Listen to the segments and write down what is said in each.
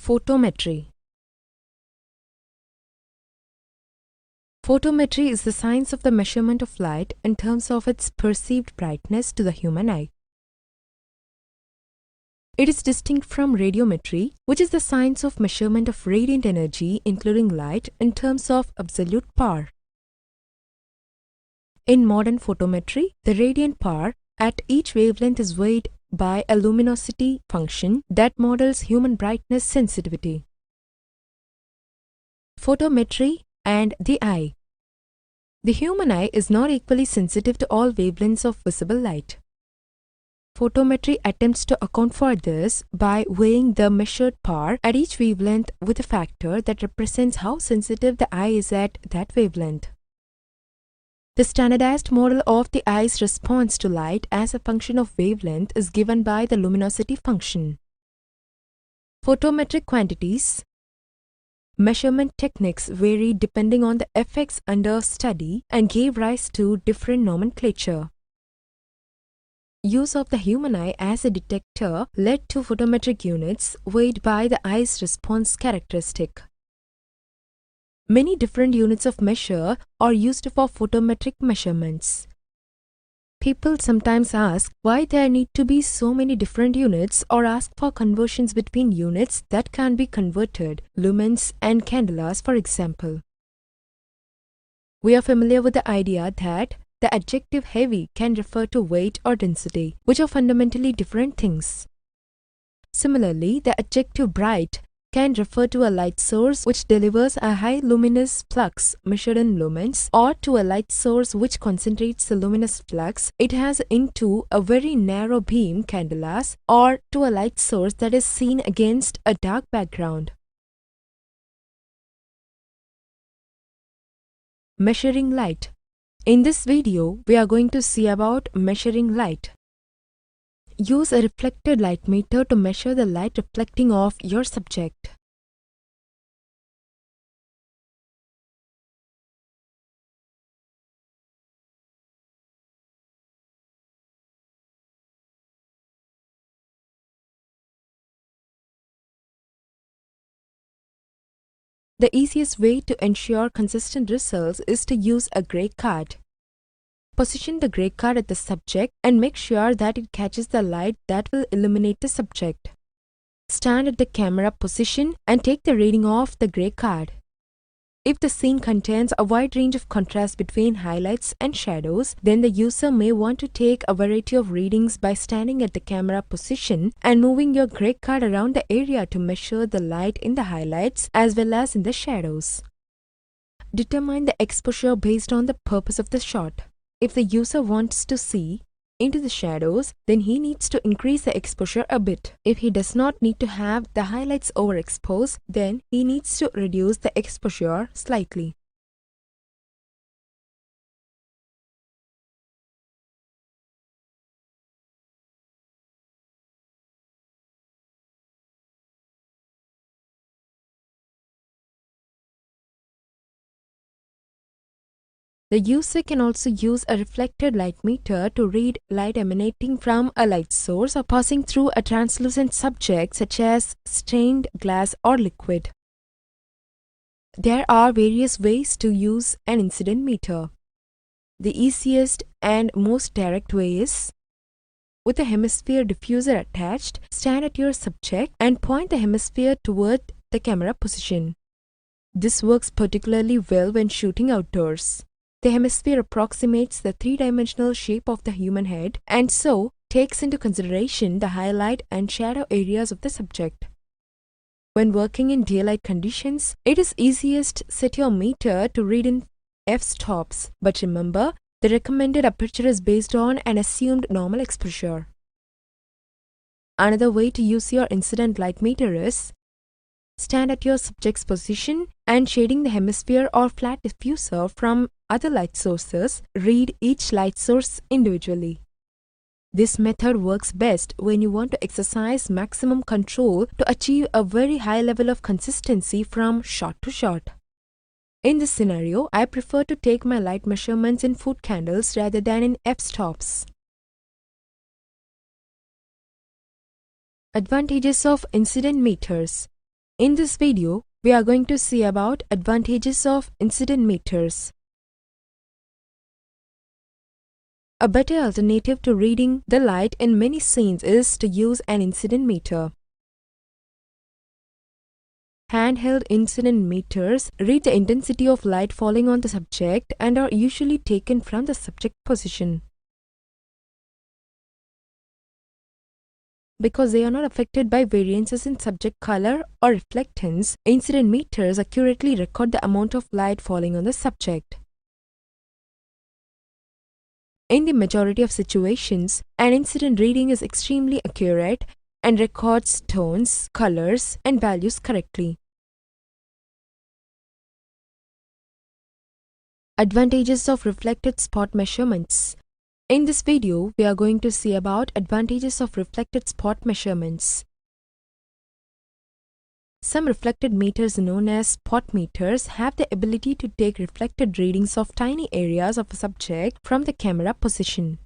Photometry. Photometry is the science of the measurement of light in terms of its perceived brightness to the human eye. It is distinct from radiometry, which is the science of measurement of radiant energy, including light, in terms of absolute power. In modern photometry, the radiant power at each wavelength is weighed by a luminosity function that models human brightness sensitivity. Photometry and the eye. The human eye is not equally sensitive to all wavelengths of visible light. Photometry attempts to account for this by weighing the measured power at each wavelength with a factor that represents how sensitive the eye is at that wavelength. The standardized model of the eye's response to light as a function of wavelength is given by the luminosity function. Photometric quantities. Measurement techniques vary depending on the effects under study and gave rise to different nomenclature. Use of the human eye as a detector led to photometric units weighed by the eye's response characteristic. Many different units of measure are used for photometric measurements. People sometimes ask why there need to be so many different units or ask for conversions between units that can be converted, lumens and candelas for example. We are familiar with the idea that the adjective heavy can refer to weight or density, which are fundamentally different things. Similarly, the adjective bright can refer to a light source which delivers a high luminous flux measured in lumens, or to a light source which concentrates the luminous flux it has into a very narrow beam candelas, or to a light source that is seen against a dark background. Measuring light. In this video, we are going to see about measuring light. Use a reflected light meter to measure the light reflecting off your subject. The easiest way to ensure consistent results is to use a gray card. Position the gray card at the subject and make sure that it catches the light that will illuminate the subject. Stand at the camera position and take the reading of the gray card. If the scene contains a wide range of contrast between highlights and shadows, then the user may want to take a variety of readings by standing at the camera position and moving your gray card around the area to measure the light in the highlights as well as in the shadows. Determine the exposure based on the purpose of the shot. If the user wants to see into the shadows, then he needs to increase the exposure a bit. If he does not need to have the highlights overexposed, then he needs to reduce the exposure slightly. The user can also use a reflected light meter to read light emanating from a light source or passing through a translucent subject such as stained glass or liquid. There are various ways to use an incident meter. The easiest and most direct way is, with a hemisphere diffuser attached, stand at your subject and point the hemisphere toward the camera position. This works particularly well when shooting outdoors. The hemisphere approximates the three-dimensional shape of the human head and so takes into consideration the highlight and shadow areas of the subject. When working in daylight conditions, it is easiest to set your meter to read in f-stops, but remember, the recommended aperture is based on an assumed normal exposure. Another way to use your incident light meter is, stand at your subject's position and shading the hemisphere or flat diffuser from other light sources, read each light source individually. This method works best when you want to exercise maximum control to achieve a very high level of consistency from shot to shot. In this scenario, I prefer to take my light measurements in foot candles rather than in f-stops. Advantages of incident meters. In this video, we are going to see about advantages of incident meters. A better alternative to reading the light in many scenes is to use an incident meter. Handheld incident meters read the intensity of light falling on the subject and are usually taken from the subject position. Because they are not affected by variances in subject color or reflectance, incident meters accurately record the amount of light falling on the subject. In the majority of situations, an incident reading is extremely accurate and records tones, colors, and values correctly. Advantages of reflected spot measurements. In this video, we are going to see about advantages of reflected spot measurements. Some reflected meters known as spot meters have the ability to take reflected readings of tiny areas of a subject from the camera position.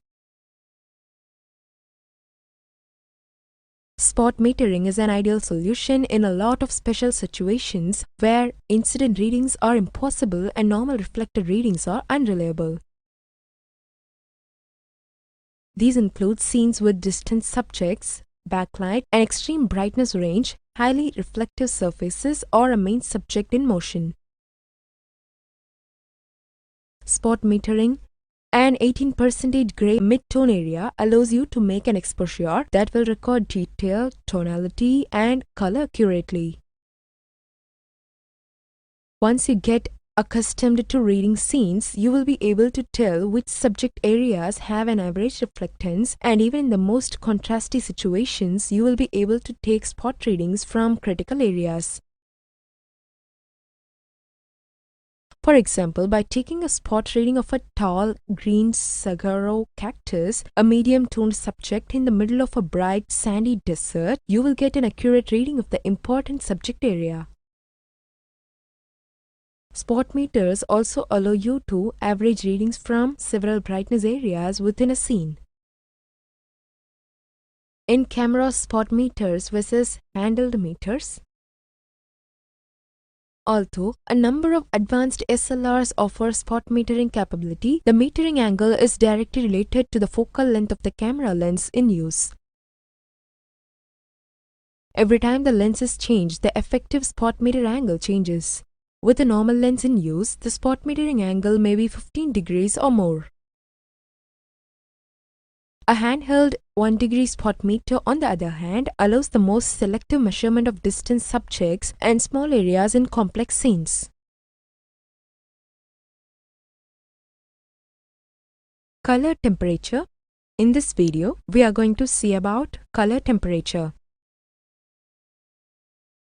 Spot metering is an ideal solution in a lot of special situations where incident readings are impossible and normal reflected readings are unreliable. These include scenes with distant subjects, backlight, an extreme brightness range, highly reflective surfaces, or a main subject in motion. Spot metering. An 18% gray mid-tone area allows you to make an exposure that will record detail, tonality, and color accurately. Once you get accustomed to reading scenes, you will be able to tell which subject areas have an average reflectance, and even in the most contrasty situations, you will be able to take spot readings from critical areas. For example, by taking a spot reading of a tall green saguaro cactus, a medium-toned subject in the middle of a bright sandy desert, you will get an accurate reading of the important subject area. Spot meters also allow you to average readings from several brightness areas within a scene. In-camera spot meters versus handheld meters. Although a number of advanced SLRs offer spot metering capability, the metering angle is directly related to the focal length of the camera lens in use. Every time the lens is changed, the effective spot meter angle changes. With a normal lens in use, the spot metering angle may be 15 degrees or more. A handheld 1-degree spot meter, on the other hand, allows the most selective measurement of distant subjects and small areas in complex scenes. Color temperature. In this video, we are going to see about color temperature.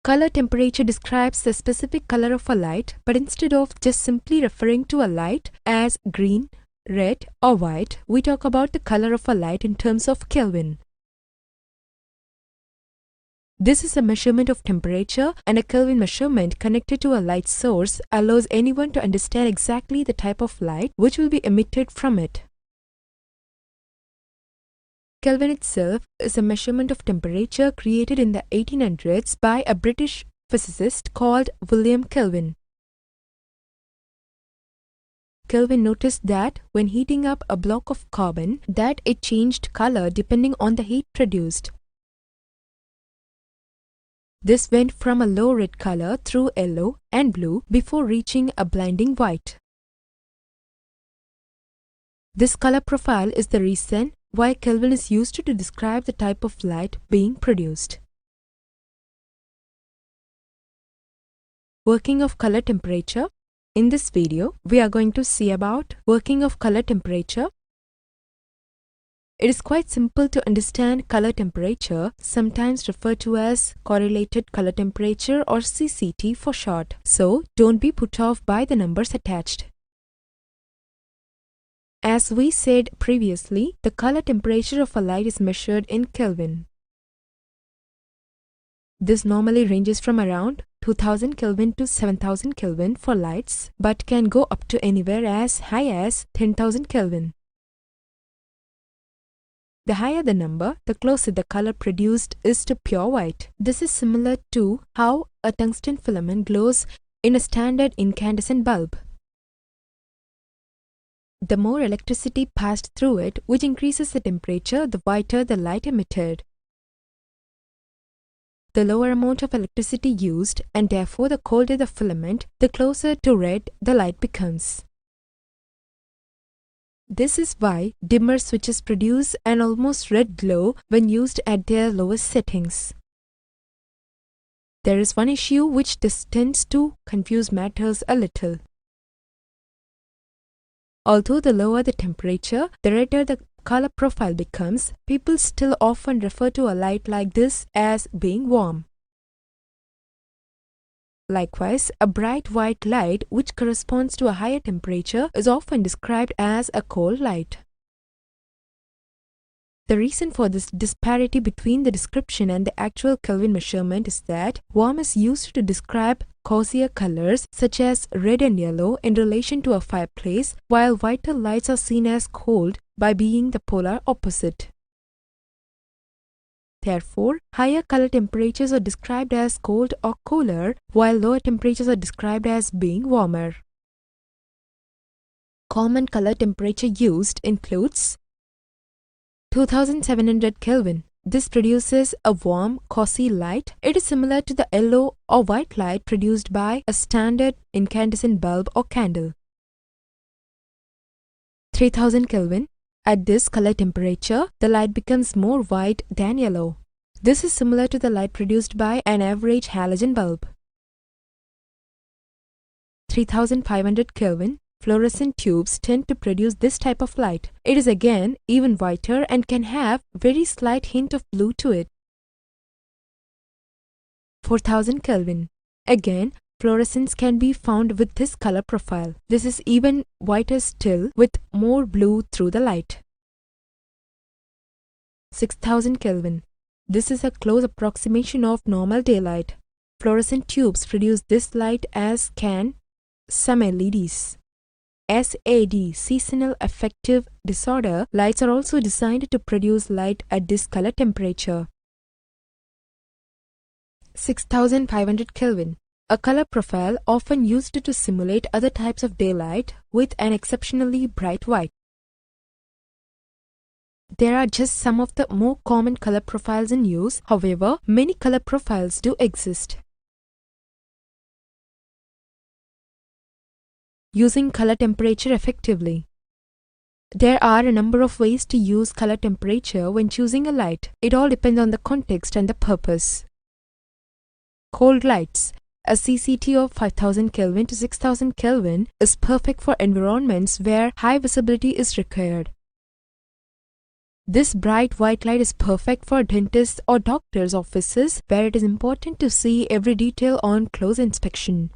Color temperature describes the specific color of a light, but instead of just simply referring to a light as green, red, or white, we talk about the color of a light in terms of Kelvin. This is a measurement of temperature, and a Kelvin measurement connected to a light source allows anyone to understand exactly the type of light which will be emitted from it. Kelvin itself is a measurement of temperature created in the 1800s by a British physicist called William Kelvin. Kelvin noticed that when heating up a block of carbon, that it changed color depending on the heat produced. This went from a low red color through yellow and blue before reaching a blinding white. This color profile is the reason why Kelvin is used to describe the type of light being produced. Working of color temperature. In this video, we are going to see about working of color temperature. It is quite simple to understand color temperature, sometimes referred to as correlated color temperature or CCT for short. So, don't be put off by the numbers attached. As we said previously, the color temperature of a light is measured in Kelvin. This normally ranges from around 2000 Kelvin to 7000 Kelvin for lights, but can go up to anywhere as high as 10,000 Kelvin. The higher the number, the closer the color produced is to pure white. This is similar to how a tungsten filament glows in a standard incandescent bulb. The more electricity passed through it, which increases the temperature, the whiter the light emitted. The lower amount of electricity used, and therefore the colder the filament, the closer to red the light becomes. This is why dimmer switches produce an almost red glow when used at their lowest settings. There is one issue which tends to confuse matters a little. Although the lower the temperature, the redder the color profile becomes, people still often refer to a light like this as being warm. Likewise, a bright white light which corresponds to a higher temperature is often described as a cold light. The reason for this disparity between the description and the actual Kelvin measurement is that warm is used to describe cozier colors such as red and yellow in relation to a fireplace, while whiter lights are seen as cold by being the polar opposite. Therefore, higher color temperatures are described as cold or cooler, while lower temperatures are described as being warmer. Common color temperature used includes 2700 Kelvin. This produces a warm, cozy light. It is similar to the yellow or white light produced by a standard incandescent bulb or candle. 3000 Kelvin. At this color temperature, the light becomes more white than yellow. This is similar to the light produced by an average halogen bulb. 3500 Kelvin. Fluorescent tubes tend to produce this type of light. It is again even whiter and can have very slight hint of blue to it. 4000 Kelvin. Again, fluorescence can be found with this color profile. This is even whiter still with more blue through the light. 6000 Kelvin. This is a close approximation of normal daylight. Fluorescent tubes produce this light, as can some LEDs. SAD, seasonal affective disorder, lights are also designed to produce light at this color temperature. 6500 Kelvin. A color profile often used to simulate other types of daylight with an exceptionally bright white. There are just some of the more common color profiles in use. However, many color profiles do exist. Using color temperature effectively. There are a number of ways to use color temperature when choosing a light. It all depends on the context and the purpose. Cold lights. A CCT of 5000 Kelvin to 6000 Kelvin is perfect for environments where high visibility is required. This bright white light is perfect for dentists' or doctors' offices where it is important to see every detail on close inspection.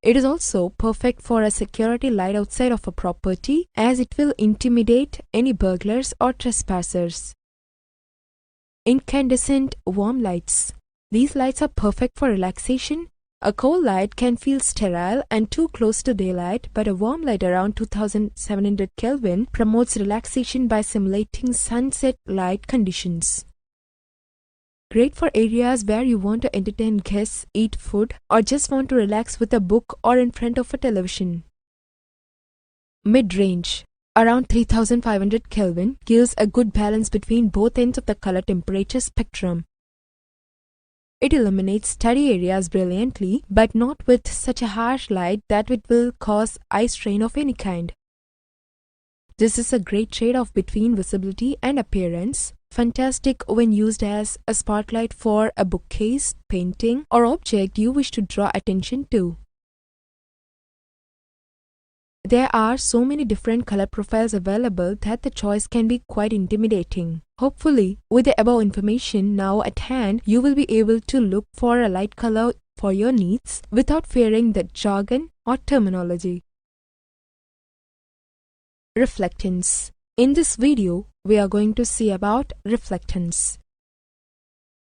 It is also perfect for a security light outside of a property, as it will intimidate any burglars or trespassers. Incandescent warm lights. These lights are perfect for relaxation. A cold light can feel sterile and too close to daylight, but a warm light around 2700 Kelvin promotes relaxation by simulating sunset light conditions. Great for areas where you want to entertain guests, eat food, or just want to relax with a book or in front of a television. Mid-range. Around 3500 Kelvin gives a good balance between both ends of the color temperature spectrum. It illuminates study areas brilliantly, but not with such a harsh light that it will cause eye strain of any kind. This is a great trade-off between visibility and appearance. Fantastic when used as a spotlight for a bookcase, painting, or object you wish to draw attention to. There are so many different color profiles available that the choice can be quite intimidating. Hopefully, with the above information now at hand, you will be able to look for a light color for your needs without fearing the jargon or terminology. Reflectance. In this video, we are going to see about reflectance.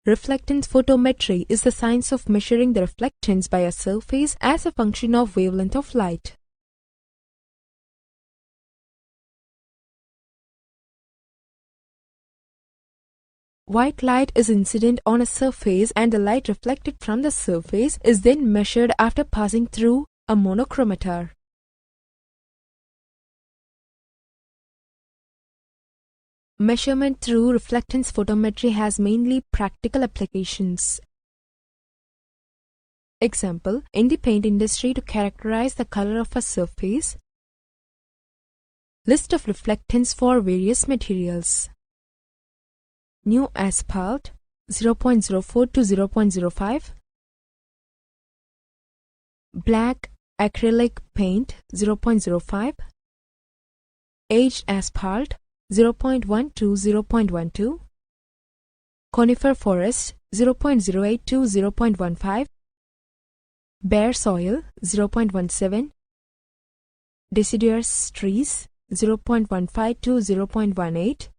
Reflectance photometry is the science of measuring the reflectance by a surface as a function of wavelength of light. white light is incident on a surface and the light reflected from the surface is then measured after passing through a monochromator. Measurement through reflectance photometry has mainly practical applications. Example, in the paint industry to characterize the color of a surface. List of reflectance for various materials. New asphalt 0.04 to 0.05. Black acrylic paint 0.05. Aged asphalt 0.1 to 0.12. Conifer forest 0.08 to 0.15. Bare soil 0.17. Deciduous trees 0.15 to 0.18.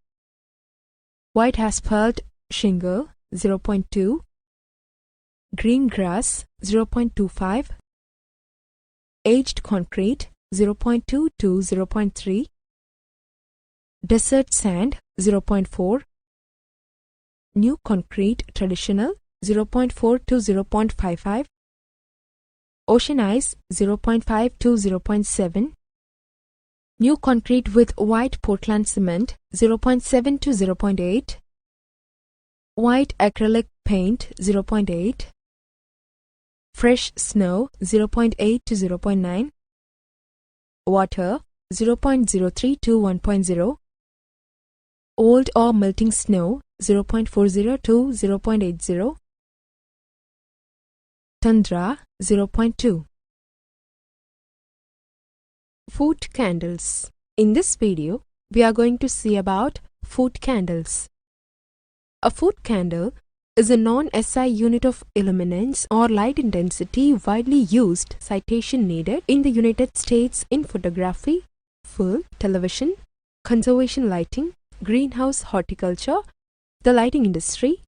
White asphalt shingle 0.2. Green grass 0.25. Aged concrete 0.2 to 0.3. Desert sand 0.4. New concrete traditional 0.4 to 0.55. Ocean ice 0.5 to 0.7. New concrete with white Portland cement 0.7 to 0.8. White acrylic paint 0.8. Fresh snow 0.8 to 0.9. Water 0.03 to 1.0. Old or melting snow 0.40 to 0.80. Tundra 0.2. Foot candles. In this video, we are going to see about foot candles. A foot candle is a non-SI unit of illuminance or light intensity widely used citation needed in the United States in photography, film, television, conservation lighting, greenhouse horticulture, the lighting industry,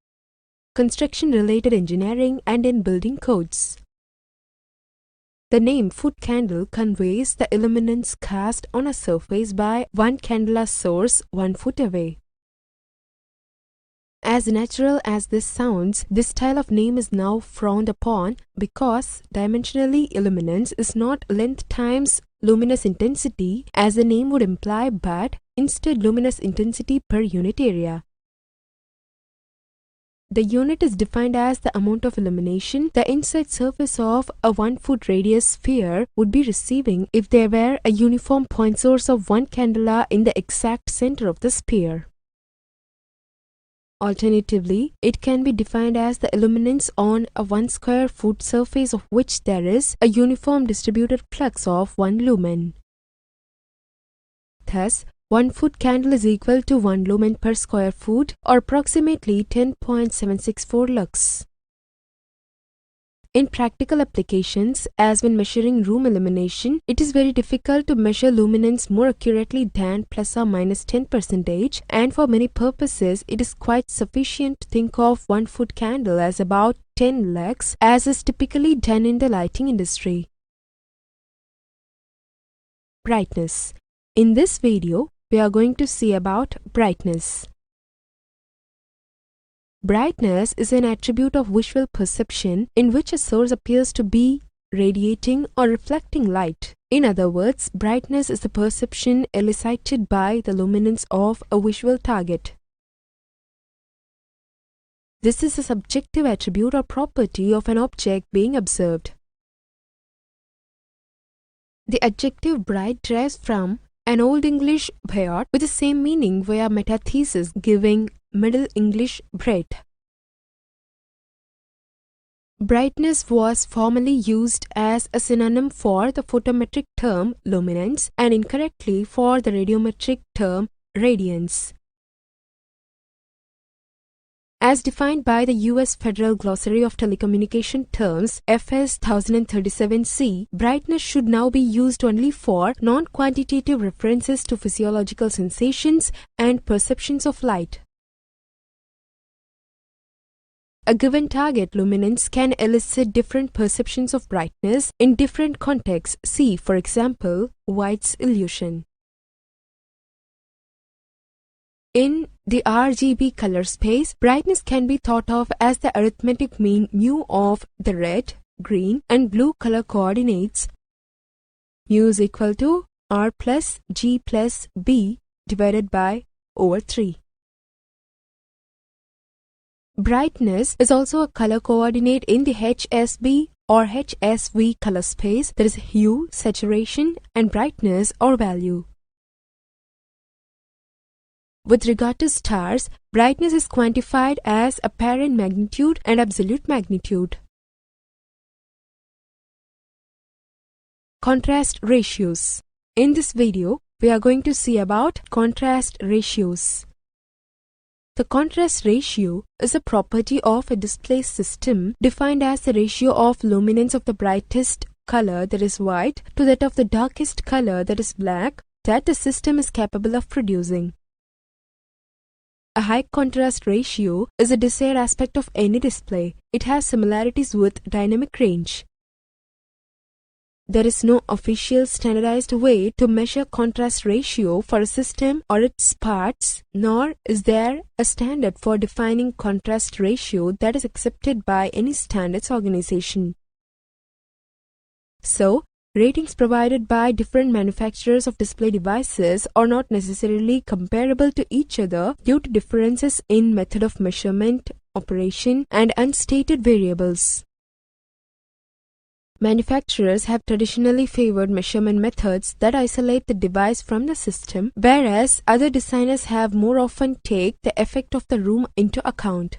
construction-related engineering, and in building codes. The name foot candle conveys the illuminance cast on a surface by one candela source 1 foot away. As natural as this sounds, this style of name is now frowned upon because dimensionally illuminance is not length times luminous intensity as the name would imply, but instead luminous intensity per unit area. The unit is defined as the amount of illumination the inside surface of a 1 foot radius sphere would be receiving if there were a uniform point source of one candela in the exact center of the sphere. Alternatively, it can be defined as the illuminance on a 1 square foot surface of which there is a uniform distributed flux of 1 lumen. Thus, 1 foot candle is equal to 1 lumen per square foot or approximately 10.764 lux. In practical applications, as when measuring room illumination, it is very difficult to measure luminance more accurately than plus or minus 10%, and for many purposes, it is quite sufficient to think of 1 foot candle as about 10 lux, as is typically done in the lighting industry. Brightness. In this video, we are going to see about brightness. Brightness is an attribute of visual perception in which a source appears to be radiating or reflecting light. In other words, brightness is the perception elicited by the luminance of a visual target. This is a subjective attribute or property of an object being observed. The adjective bright derives from an Old English "bright" with the same meaning via metathesis, giving Middle English bright. Brightness was formerly used as a synonym for the photometric term luminance and incorrectly for the radiometric term radiance. As defined by the U.S. Federal Glossary of Telecommunication Terms, FS 1037C, brightness should now be used only for non-quantitative references to physiological sensations and perceptions of light. A given target luminance can elicit different perceptions of brightness in different contexts. See, for example, White's illusion. In the RGB color space, brightness can be thought of as the arithmetic mean mu of the red, green, and blue color coordinates. Mu is equal to R plus G plus B divided by over 3. Brightness is also a color coordinate in the HSB or HSV color space, that is hue, saturation, and brightness or value. With regard to stars, brightness is quantified as apparent magnitude and absolute magnitude. Contrast ratios. In this video, we are going to see about contrast ratios. The contrast ratio is a property of a display system defined as the ratio of luminance of the brightest color, that is white, to that of the darkest color, that is black, that the system is capable of producing. A high contrast ratio is a desired aspect of any display. It has similarities with dynamic range. There is no official standardized way to measure contrast ratio for a system or its parts, nor is there a standard for defining contrast ratio that is accepted by any standards organization. So, ratings provided by different manufacturers of display devices are not necessarily comparable to each other due to differences in method of measurement, operation, and unstated variables. Manufacturers have traditionally favored measurement methods that isolate the device from the system, whereas other designers have more often taken the effect of the room into account.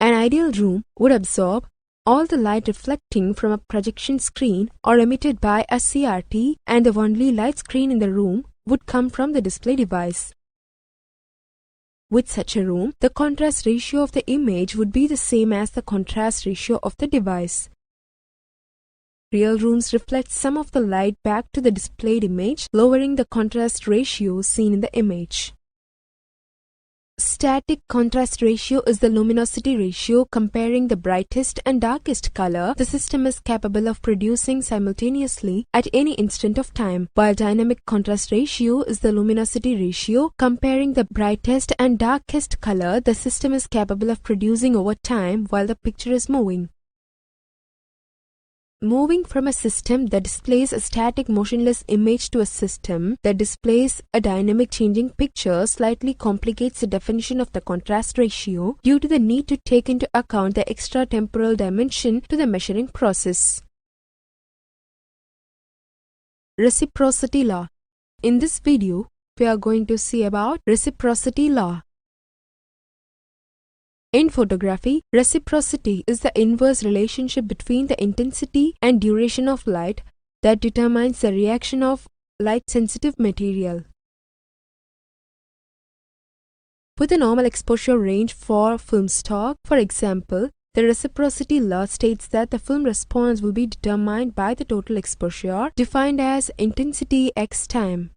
An ideal room would absorb all the light reflecting from a projection screen or emitted by a CRT, and the only light screen in the room would come from the display device. With such a room, the contrast ratio of the image would be the same as the contrast ratio of the device. Real rooms reflect some of the light back to the displayed image, lowering the contrast ratio seen in the image. Static contrast ratio is the luminosity ratio comparing the brightest and darkest color the system is capable of producing simultaneously at any instant of time, while dynamic contrast ratio is the luminosity ratio comparing the brightest and darkest color the system is capable of producing over time while the picture is moving. Moving from a system that displays a static motionless image to a system that displays a dynamic changing picture slightly complicates the definition of the contrast ratio due to the need to take into account the extra temporal dimension to the measuring process. Reciprocity law. In this video, we are going to see about reciprocity law. In photography, reciprocity is the inverse relationship between the intensity and duration of light that determines the reaction of light-sensitive material. With a normal exposure range for film stock, for example, the reciprocity law states that the film response will be determined by the total exposure, defined as intensity x time.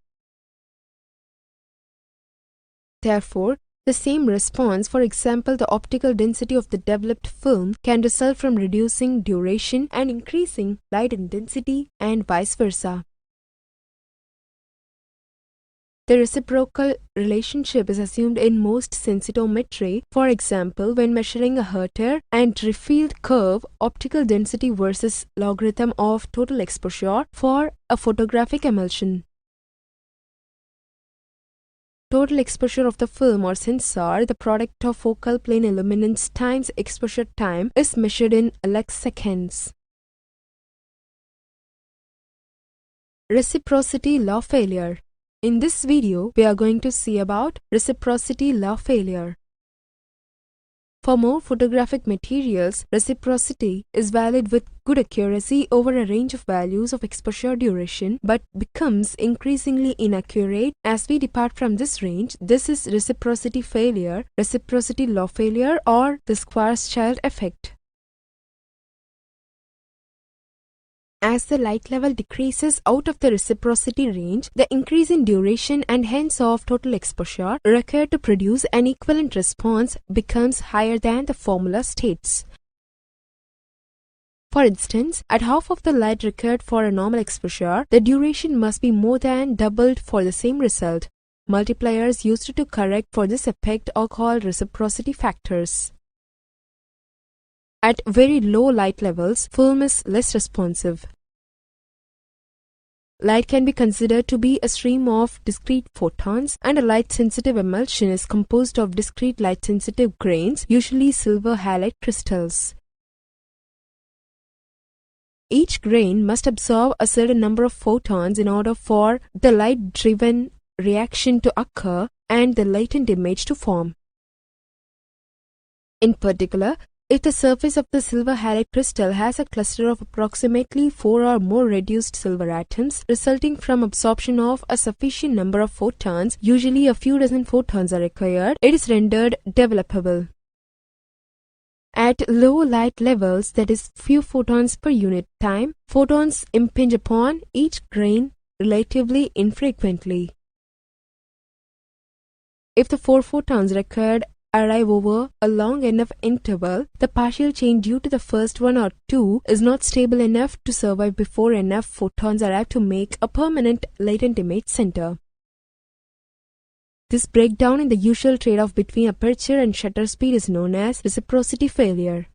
Therefore, the same response, for example the optical density of the developed film, can result from reducing duration and increasing light intensity and vice versa. The reciprocal relationship is assumed in most sensitometry, for example when measuring a Herter and Rietveld curve optical density versus logarithm of total exposure for a photographic emulsion. Total exposure of the film or sensor, the product of focal plane illuminance times exposure time, is measured in lux seconds. Reciprocity law failure. In this video, we are going to see about reciprocity law failure. For more photographic materials, reciprocity is valid with good accuracy over a range of values of exposure duration, but becomes increasingly inaccurate as we depart from this range. This is reciprocity failure, reciprocity law failure, or the Schwarzschild effect. As the light level decreases out of the reciprocity range, the increase in duration and hence of total exposure required to produce an equivalent response becomes higher than the formula states. For instance, at half of the light required for a normal exposure, the duration must be more than doubled for the same result. Multipliers used to correct for this effect are called reciprocity factors. At very low light levels, film is less responsive. Light can be considered to be a stream of discrete photons, and a light-sensitive emulsion is composed of discrete light-sensitive grains, usually silver halide crystals. Each grain must absorb a certain number of photons in order for the light-driven reaction to occur and the latent image to form. In particular, if the surface of the silver halide crystal has a cluster of approximately 4 or more reduced silver atoms, resulting from absorption of a sufficient number of photons, usually a few dozen photons are required, it is rendered developable. At low light levels, that is few photons per unit time, photons impinge upon each grain relatively infrequently. If the 4 photons required arrive over a long enough interval, the partial chain due to the first 1 or 2 is not stable enough to survive before enough photons arrive to make a permanent latent image center. This breakdown in the usual trade-off between aperture and shutter speed is known as reciprocity failure.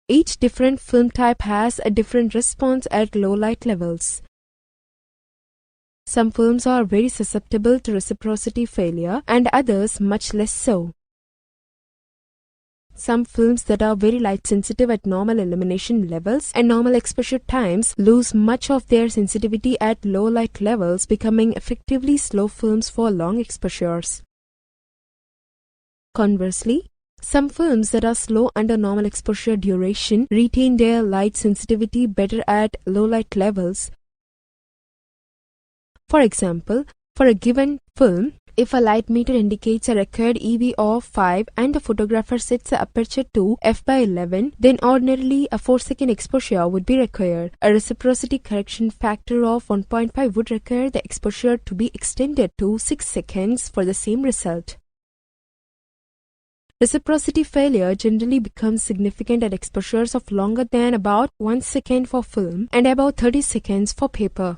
Each different film type has a different response at low light levels. Some films are very susceptible to reciprocity failure and others much less so. Some films that are very light sensitive at normal illumination levels and normal exposure times lose much of their sensitivity at low light levels, becoming effectively slow films for long exposures. Conversely, some films that are slow under normal exposure duration retain their light sensitivity better at low light levels. For example, for a given film, if a light meter indicates a required EV of 5 and the photographer sets the aperture to f/11, then ordinarily a 4-second exposure would be required. A reciprocity correction factor of 1.5 would require the exposure to be extended to 6 seconds for the same result. Reciprocity failure generally becomes significant at exposures of longer than about 1 second for film and about 30 seconds for paper.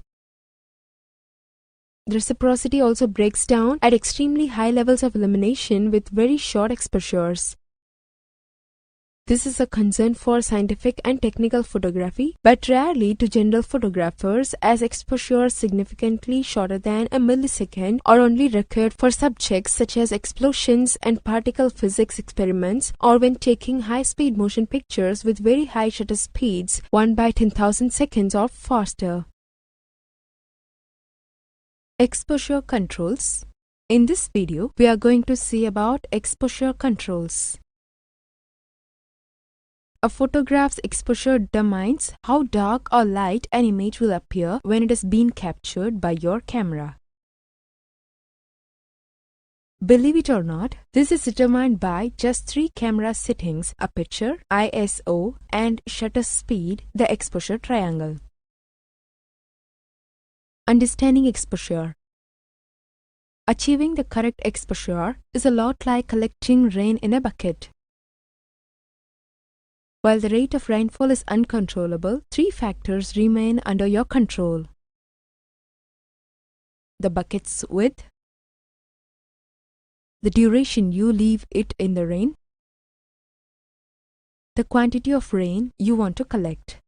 The reciprocity also breaks down at extremely high levels of illumination with very short exposures. This is a concern for scientific and technical photography, but rarely to general photographers, as exposures significantly shorter than a millisecond are only required for subjects such as explosions and particle physics experiments, or when taking high-speed motion pictures with very high shutter speeds, 1/10,000 seconds or faster. Exposure controls. In this video, we are going to see about exposure controls. A photograph's exposure determines how dark or light an image will appear when it is being captured by your camera. Believe it or not, this is determined by just 3 camera settings: aperture, ISO, and shutter speed, the exposure triangle. Understanding exposure. Achieving the correct exposure is a lot like collecting rain in a bucket. While the rate of rainfall is uncontrollable, 3 factors remain under your control: the bucket's width, the duration you leave it in the rain, the quantity of rain you want to collect.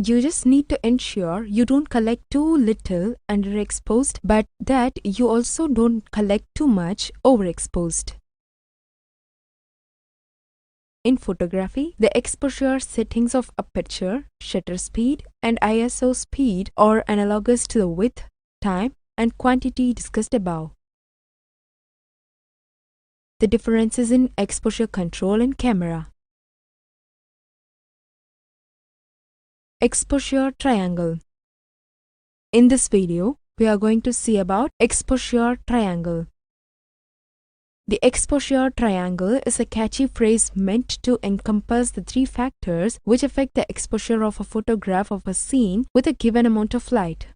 You just need to ensure you don't collect too little underexposed, but that you also don't collect too much overexposed. In photography, the exposure settings of aperture, shutter speed, and ISO speed are analogous to the width, time, and quantity discussed above. The differences in exposure control in camera. Exposure triangle. In this video, we are going to see about exposure triangle. The exposure triangle is a catchy phrase meant to encompass the 3 factors which affect the exposure of a photograph of a scene with a given amount of light.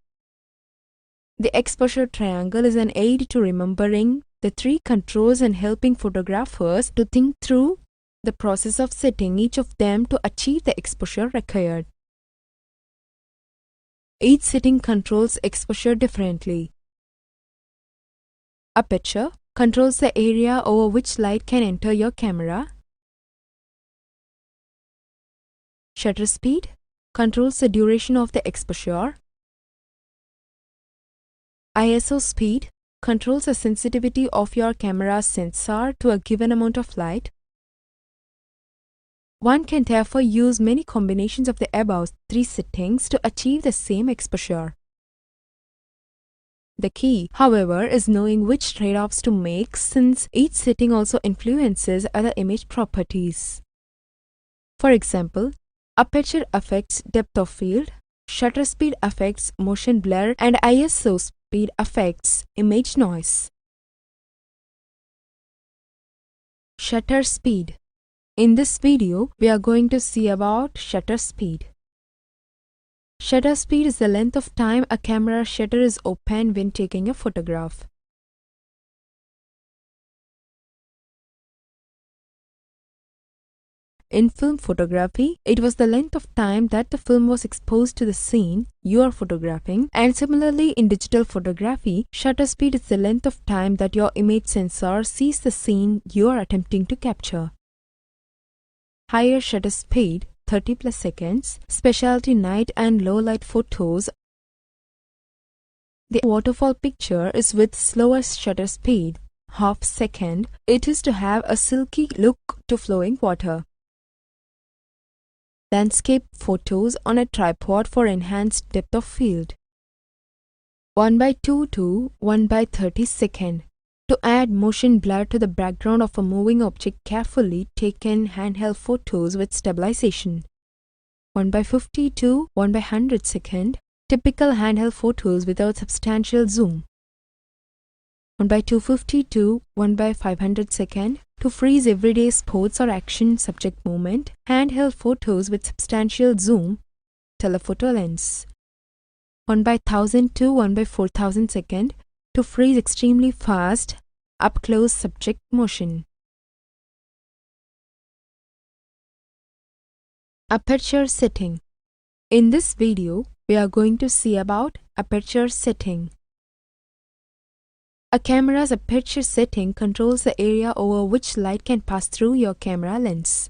The exposure triangle is an aid to remembering the 3 controls and helping photographers to think through the process of setting each of them to achieve the exposure required. Each setting controls exposure differently. Aperture controls the area over which light can enter your camera. Shutter speed controls the duration of the exposure. ISO speed controls the sensitivity of your camera's sensor to a given amount of light. One can therefore use many combinations of the above three settings to achieve the same exposure. The key, however, is knowing which trade-offs to make, since each setting also influences other image properties. For example, aperture affects depth of field, shutter speed affects motion blur, and ISO speed affects image noise. Shutter speed. In this video, we are going to see about shutter speed. Shutter speed is the length of time a camera shutter is open when taking a photograph. In film photography, it was the length of time that the film was exposed to the scene you are photographing, and similarly in digital photography, shutter speed is the length of time that your image sensor sees the scene you are attempting to capture. Higher shutter speed, 30+ seconds, specialty night and low light photos. The waterfall picture is with slower shutter speed, ½ second. It is to have a silky look to flowing water. Landscape photos on a tripod for enhanced depth of field. 1:2 to 1:30 second. To add motion blur to the background of a moving object, carefully taken handheld photos with stabilization. 1:50 to 1/100 second. Typical handheld photos without substantial zoom. 1:250 to 1/500 second. To freeze everyday sports or action subject movement, handheld photos with substantial zoom, telephoto lens. 1/1000 to 1/4000 second. To freeze extremely fast, up-close subject motion. Aperture setting. In this video, we are going to see about aperture setting. A camera's aperture setting controls the area over which light can pass through your camera lens.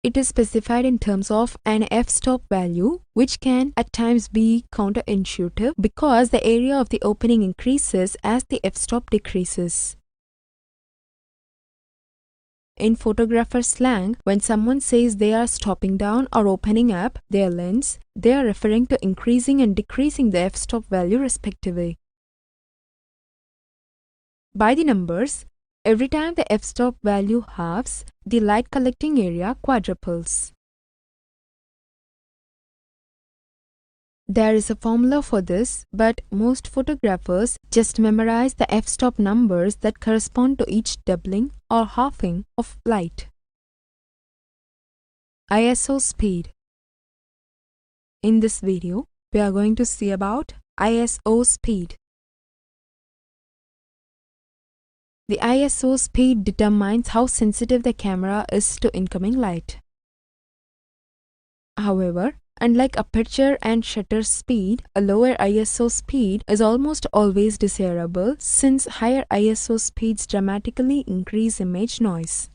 It is specified in terms of an f-stop value, which can at times be counterintuitive because the area of the opening increases as the f-stop decreases. In photographer slang, when someone says they are stopping down or opening up their lens, they are referring to increasing and decreasing the f-stop value respectively. By the numbers, every time the f-stop value halves, the light collecting area quadruples. There is a formula for this, but most photographers just memorize the f-stop numbers that correspond to each doubling or halving of light. ISO speed. In this video, we are going to see about ISO speed. The ISO speed determines how sensitive the camera is to incoming light. However, unlike aperture and shutter speed, a lower ISO speed is almost always desirable since higher ISO speeds dramatically increase image noise.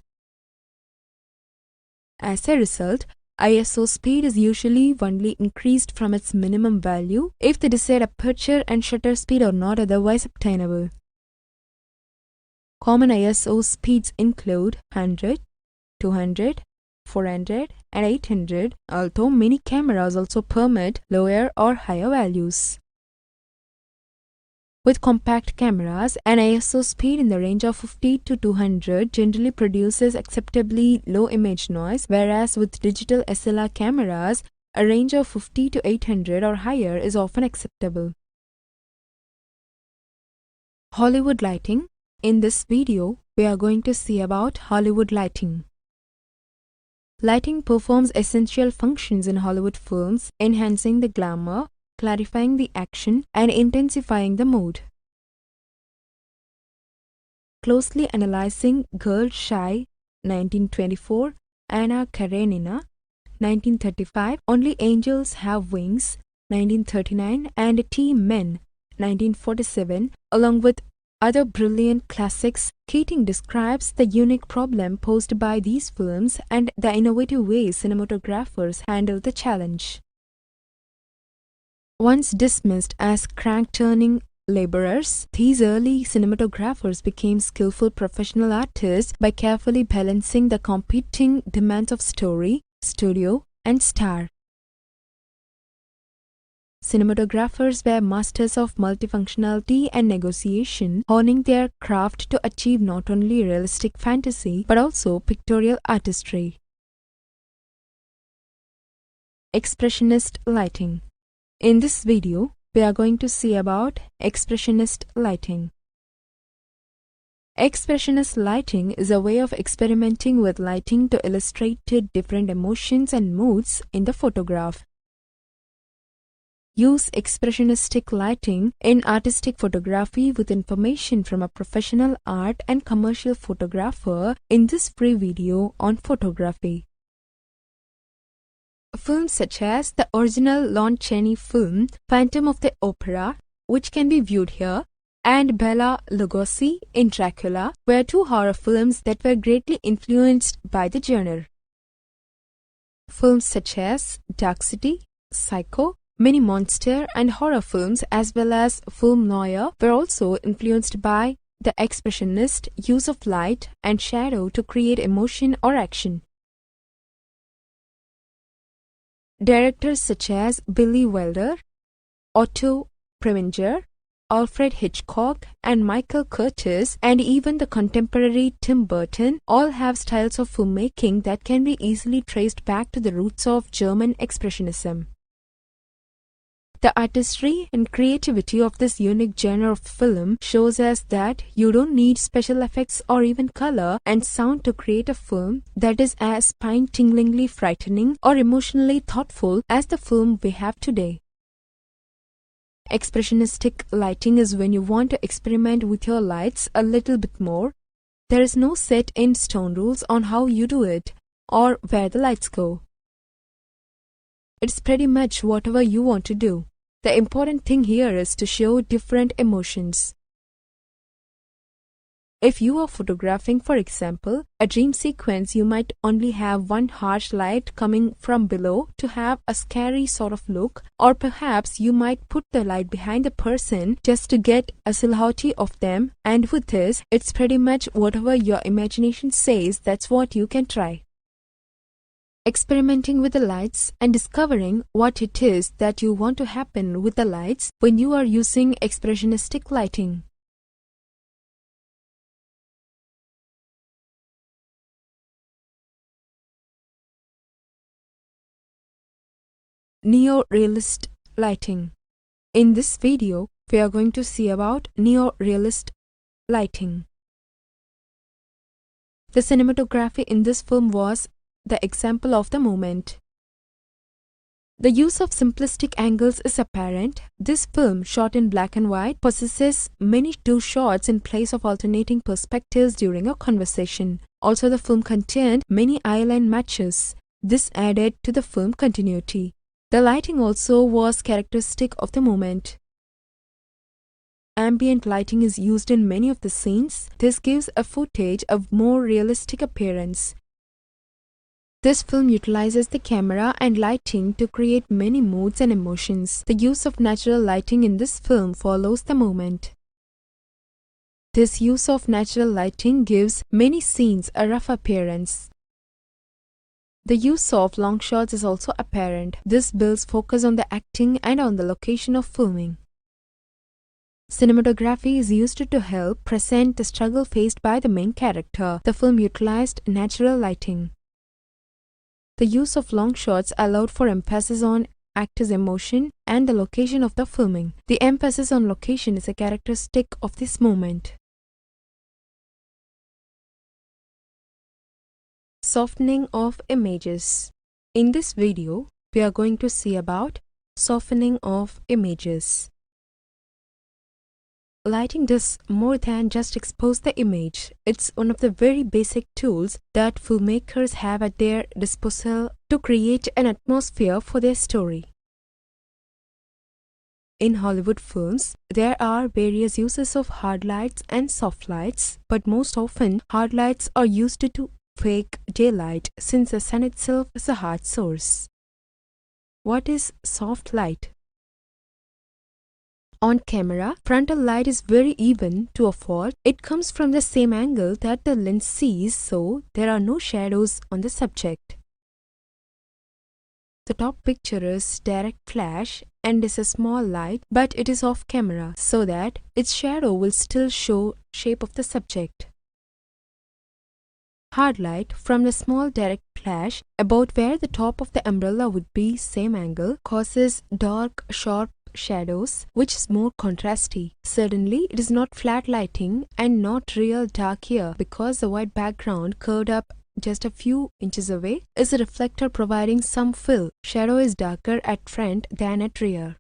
As a result, ISO speed is usually only increased from its minimum value if the desired aperture and shutter speed are not otherwise obtainable. Common ISO speeds include 100, 200, 400, and 800, although many cameras also permit lower or higher values. With compact cameras, an ISO speed in the range of 50 to 200 generally produces acceptably low image noise, whereas with digital SLR cameras, a range of 50 to 800 or higher is often acceptable. Hollywood lighting. In this video, we are going to see about Hollywood lighting. Lighting performs essential functions in Hollywood films, enhancing the glamour, clarifying the action, and intensifying the mood. Closely analyzing Girl Shy 1924, Anna Karenina 1935, Only Angels Have Wings, 1939, and Teen Men, 1947, along with other brilliant classics. Keating describes the unique problem posed by these films and the innovative ways cinematographers handle the challenge. Once dismissed as crank-turning laborers, these early cinematographers became skillful professional artists by carefully balancing the competing demands of story, studio, and star. Cinematographers were masters of multifunctionality and negotiation, honing their craft to achieve not only realistic fantasy but also pictorial artistry. Expressionist lighting. In this video, we are going to see about expressionist lighting. Expressionist lighting is a way of experimenting with lighting to illustrate different emotions and moods in the photograph. Use expressionistic lighting in artistic photography with information from a professional art and commercial photographer in this free video on photography. Films such as the original Lon Chaney film Phantom of the Opera, which can be viewed here, and Bela Lugosi in Dracula were two horror films that were greatly influenced by the genre. Films such as Dark City, Psycho, many monster and horror films as well as film noir were also influenced by the expressionist use of light and shadow to create emotion or action. Directors such as Billy Wilder, Otto Preminger, Alfred Hitchcock, and Michael Curtis, and even the contemporary Tim Burton all have styles of filmmaking that can be easily traced back to the roots of German Expressionism. The artistry and creativity of this unique genre of film shows us that you don't need special effects or even color and sound to create a film that is as spine-tinglingly frightening or emotionally thoughtful as the film we have today. Expressionistic lighting is when you want to experiment with your lights a little bit more. There is no set in stone rules on how you do it or where the lights go. It's pretty much whatever you want to do. The important thing here is to show different emotions. If you are photographing, for example, a dream sequence, you might only have one harsh light coming from below to have a scary sort of look, or perhaps you might put the light behind the person just to get a silhouette of them, and with this, it's pretty much whatever your imagination says, that's what you can try. Experimenting with the lights and discovering what it is that you want to happen with the lights when you are using expressionistic lighting. Neo-realist lighting. In this video, we are going to see about neo-realist lighting. The cinematography in this film was the example of the moment. The use of simplistic angles is apparent. This film, shot in black and white, possesses many two shots in place of alternating perspectives during a conversation. Also, the film contained many eye-line matches. This added to the film continuity. The lighting also was characteristic of the moment. Ambient lighting is used in many of the scenes. This gives a footage a more realistic appearance. This film utilizes the camera and lighting to create many moods and emotions. The use of natural lighting in this film follows the moment. This use of natural lighting gives many scenes a rough appearance. The use of long shots is also apparent. This builds focus on the acting and on the location of filming. Cinematography is used to help present the struggle faced by the main character. The film utilized natural lighting. The use of long shots allowed for emphasis on actor's emotion and the location of the filming. The emphasis on location is a characteristic of this moment. Softening of images. In this video, we are going to see about softening of images. Lighting does more than just expose the image. It's one of the very basic tools that filmmakers have at their disposal to create an atmosphere for their story. In Hollywood films, there are various uses of hard lights and soft lights, but most often hard lights are used to fake daylight since the sun itself is a hard source. What is soft light? On camera, frontal light is very even to a fault. It comes from the same angle that the lens sees, so there are no shadows on the subject. The top picture is direct flash and is a small light, but it is off camera so that its shadow will still show shape of the subject. Hard light from the small direct flash about where the top of the umbrella would be same angle causes dark, sharp shadows, which is more contrasty. Certainly, it is not flat lighting and not real dark here because the white background curved up just a few inches away is a reflector providing some fill. Shadow is darker at front than at rear.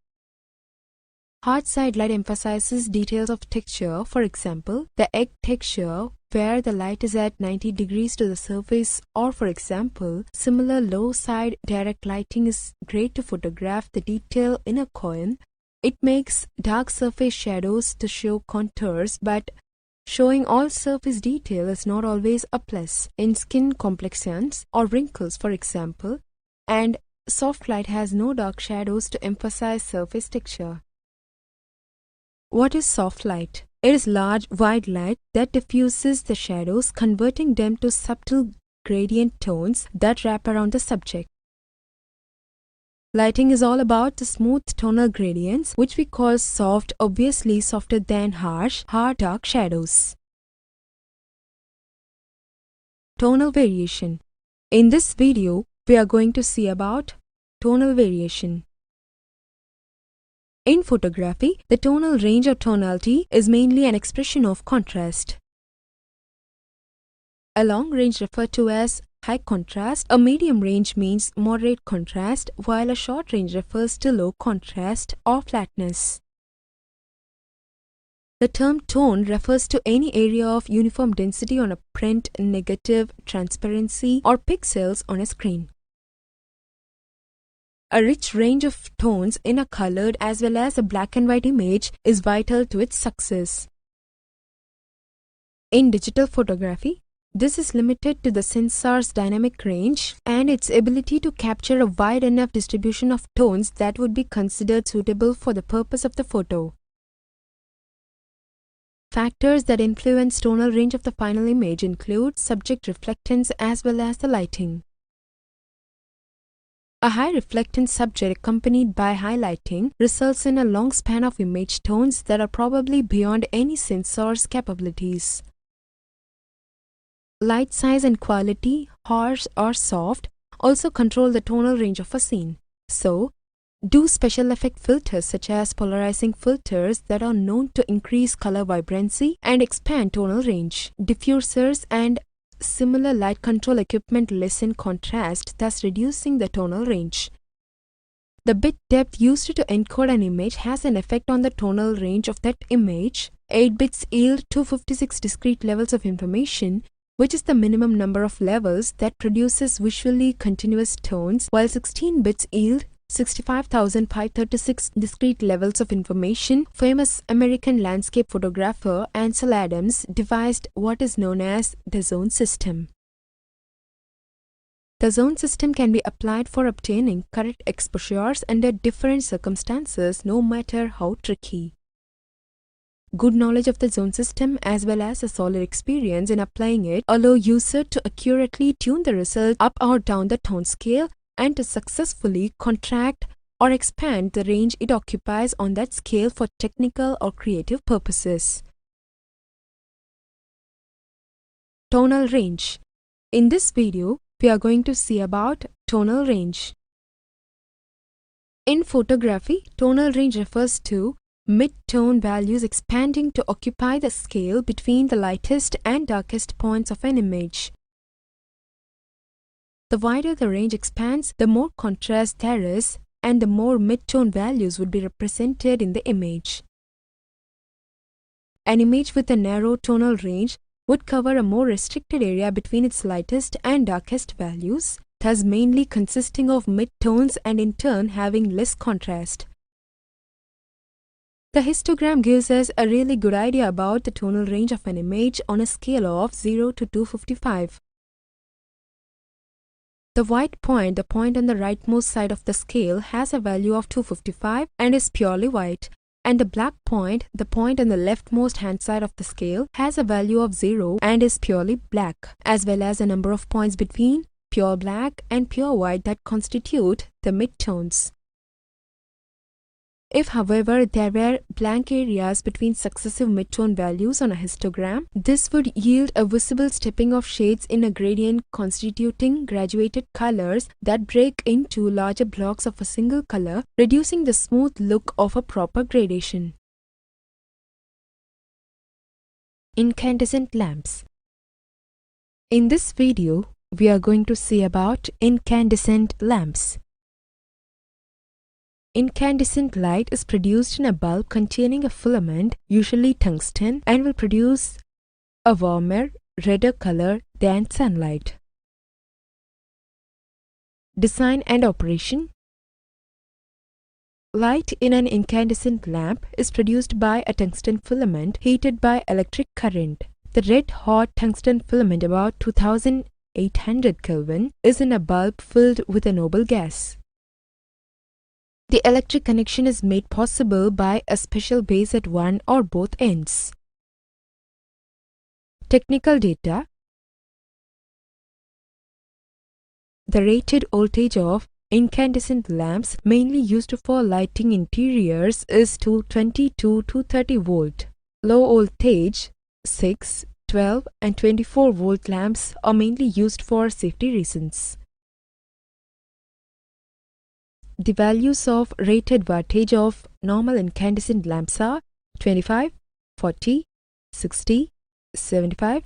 Hard side light emphasizes details of texture. For example, the egg texture where the light is at 90 degrees to the surface, or for example, similar low side direct lighting is great to photograph the detail in a coin. It makes dark surface shadows to show contours, but showing all surface detail is not always a plus. In skin complexions or wrinkles, for example, and soft light has no dark shadows to emphasize surface texture. What is soft light? It is large, wide light that diffuses the shadows, converting them to subtle gradient tones that wrap around the subject. Lighting is all about the smooth tonal gradients, which we call soft, obviously softer than harsh, hard, dark shadows. Tonal variation. In this video, we are going to see about tonal variation. In photography, the tonal range or tonality is mainly an expression of contrast. A long range referred to as high contrast, a medium range means moderate contrast, while a short range refers to low contrast or flatness. The term tone refers to any area of uniform density on a print, negative, transparency, or pixels on a screen. A rich range of tones in a colored as well as a black and white image is vital to its success. In digital photography, this is limited to the sensor's dynamic range and its ability to capture a wide enough distribution of tones that would be considered suitable for the purpose of the photo. Factors that influence tonal range of the final image include subject reflectance as well as the lighting. A high reflectance subject accompanied by highlighting results in a long span of image tones that are probably beyond any sensor's capabilities. Light size and quality, harsh or soft, also control the tonal range of a scene. So, do special effect filters such as polarizing filters that are known to increase color vibrancy and expand tonal range. Diffusers and similar light control equipment lessen contrast, thus reducing the tonal range. The bit depth used to encode an image has an effect on the tonal range of that image. 8 bits yield 256 discrete levels of information, which is the minimum number of levels that produces visually continuous tones, while 16 bits yield 65,536 discrete levels of information. Famous American landscape photographer Ansel Adams devised what is known as the zone system. The zone system can be applied for obtaining correct exposures under different circumstances, no matter how tricky. Good knowledge of the zone system as well as a solid experience in applying it allow user to accurately tune the result up or down the tone scale and to successfully contract or expand the range it occupies on that scale for technical or creative purposes. Tonal range. In this video, we are going to see about tonal range. In photography, tonal range refers to mid-tone values expanding to occupy the scale between the lightest and darkest points of an image. The wider the range expands, the more contrast there is, and the more mid-tone values would be represented in the image. An image with a narrow tonal range would cover a more restricted area between its lightest and darkest values, thus mainly consisting of mid-tones and in turn having less contrast. The histogram gives us a really good idea about the tonal range of an image on a scale of 0 to 255. The white point, the point on the rightmost side of the scale, has a value of 255 and is purely white. And the black point, the point on the leftmost hand side of the scale, has a value of 0 and is purely black, as well as a number of points between pure black and pure white that constitute the midtones. If, however, there were blank areas between successive midtone values on a histogram, this would yield a visible stepping of shades in a gradient constituting graduated colors that break into larger blocks of a single color, reducing the smooth look of a proper gradation. Incandescent lamps. In this video, we are going to see about incandescent lamps. Incandescent light is produced in a bulb containing a filament, usually tungsten, and will produce a warmer, redder color than sunlight. Design and operation. Light in an incandescent lamp is produced by a tungsten filament heated by electric current. The red-hot tungsten filament, about 2800 Kelvin, is in a bulb filled with a noble gas. The electric connection is made possible by a special base at one or both ends. Technical data. The rated voltage of incandescent lamps mainly used for lighting interiors is 220 to 230 volt. Low voltage 6, 12 and 24 volt lamps are mainly used for safety reasons. The values of rated wattage of normal incandescent lamps are 25, 40, 60, 75,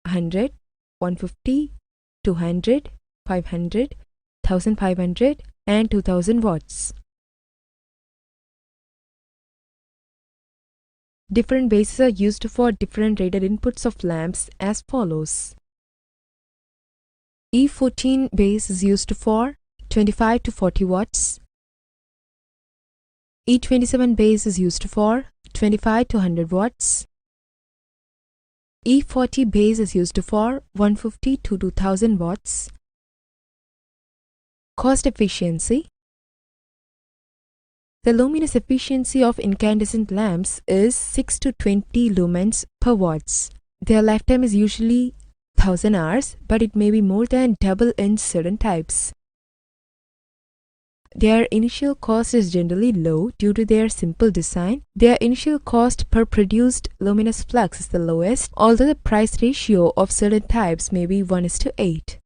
100, 150, 200, 500, 1500 and 2000 watts. Different bases are used for different rated inputs of lamps as follows. E14 base is used for 25 to 40 watts. E27 base is used for 25 to 100 watts. E40 base is used for 150 to 2000 watts. Cost efficiency. The luminous efficiency of incandescent lamps is 6 to 20 lumens per watts. Their lifetime is usually 1000 hours, but it may be more than double in certain types. Their initial cost is generally low due to their simple design. Their initial cost per produced luminous flux is the lowest, although the price ratio of certain types may be 1:8.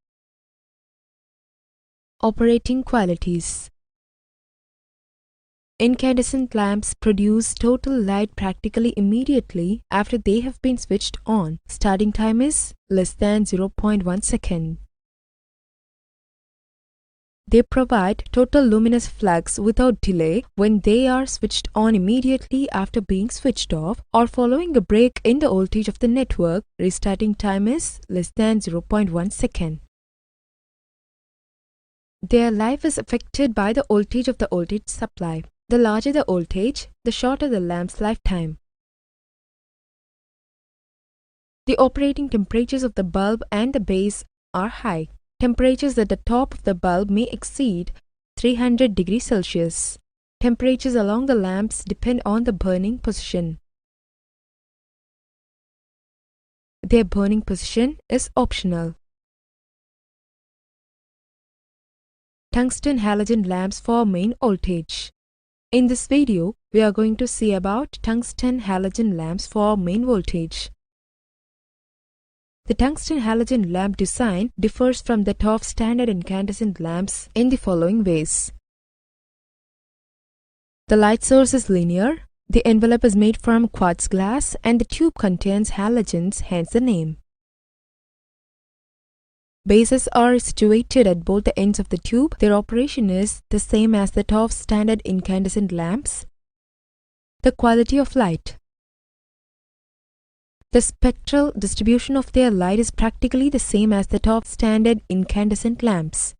Operating qualities. Incandescent lamps produce total light practically immediately after they have been switched on. Starting time is less than 0.1 second. They provide total luminous flux without delay when they are switched on immediately after being switched off or following a break in the voltage of the network. Restarting time is less than 0.1 second. Their life is affected by the voltage of the voltage supply. The larger the voltage, the shorter the lamp's lifetime. The operating temperatures of the bulb and the base are high. Temperatures at the top of the bulb may exceed 300 degrees Celsius. Temperatures along the lamps depend on the burning position. Their burning position is optional. Tungsten halogen lamps for main voltage. In this video, we are going to see about tungsten halogen lamps for main voltage. The tungsten halogen lamp design differs from that of standard incandescent lamps in the following ways. The light source is linear, the envelope is made from quartz glass, and the tube contains halogens, hence the name. Bases are situated at both the ends of the tube. Their operation is the same as that of standard incandescent lamps. The quality of light. The spectral distribution of their light is practically the same as that of standard incandescent lamps.